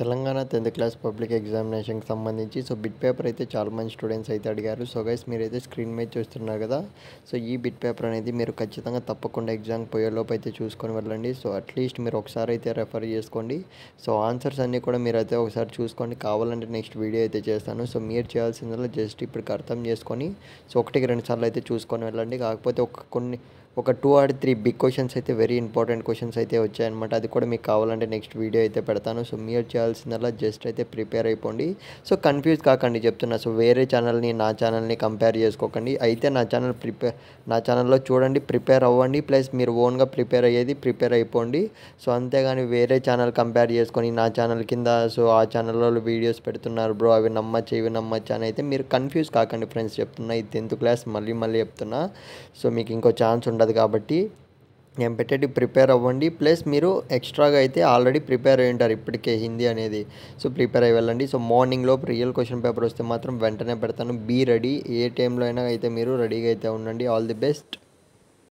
Telangana 10th class public ఎగ్జామినేషన్‌కి సంబంధించి bit paper అయితే చాలామంది స్టూడెంట్స్ అయితే అడిగారు. గైస్ మీరైతే స్క్రీన్ మీద చూస్తున్నారు కదా! ఈ బిట్ పేపర్ అనేది మీరు ఖచ్చితంగా తప్పకుండా ఎగ్జామ్‌కి పోయేలోపు అయితే చూసుకొని వెళ్ళండి. అట్‌లీస్ట్ మీరు ఒకసారి అయితే రెఫర్ చేసుకోండి. ఆన్సర్స్ అన్నీ కూడా మీరైతే ఒకసారి చూసుకోండి. కావాలంటే నెక్స్ట్ వీడియో అయితే చేస్తాను. మీరు చేయాల్సిందల్లా జస్ట్ ఇప్పటికి అర్థం చేసుకొని ఒకటికి 2 సార్లు అయితే చూసుకొని వెళ్ళండి. కాకపోతే ఒక 2 ఆర్ 3 బిగ్ క్వశ్చన్స్ అయితే వెరీ ఇంపార్టెంట్ క్వశ్చన్స్ అయితే వచ్చాయన్నమాట. అది కూడా మీకు కావాలంటే నెక్స్ట్ వీడియో అయితే పెడతాను. మీరు చేయాల్సిందల్లా జస్ట్ అయితే ప్రిపేర్ అయిపోండి. కన్ఫ్యూజ్ కాకండి చెప్తున్నా. వేరే ఛానల్ని నా ఛానల్ని కంపేర్ చేసుకోకండి. అయితే నా ఛానల్లో చూడండి, ప్రిపేర్ అవ్వండి. ప్లస్ మీరు ఓన్గా ప్రిపేర్ అయ్యేది ప్రిపేర్ అయిపోండి. అంతేగాని వేరే ఛానల్ కంపేర్ చేసుకొని నా ఛానల్ కింద ఆ ఛానల్లో వీడియోస్ పెడుతున్నారు బ్రో, అవి నమ్మచ్చు ఇవి నమ్మచ్చు అని అయితే మీరు కన్ఫ్యూజ్ కాకండి ఫ్రెండ్స్. చెప్తున్నా, ఇది 10th క్లాస్ మళ్ళీ చెప్తున్నా. మీకు ఇంకో ఛాన్స్ ఉండదు కాబట్టి నేను పెట్టేటి ప్రిపేర్ అవ్వండి. ప్లస్ మీరు ఎక్స్ట్రాగా అయితే ఆల్రెడీ ప్రిపేర్ అయ్యి ఉంటారు ఇప్పటికే హిందీ అనేది. ప్రిపేర్ అయ్యి వెళ్ళండి. మార్నింగ్ లోపు రియల్ క్వశ్చన్ పేపర్ వస్తే మాత్రం వెంటనే పెడతాను. Be ready. ఏ టైంలో అయినా అయితే మీరు రెడీగా అయితే ఉండండి. All the best.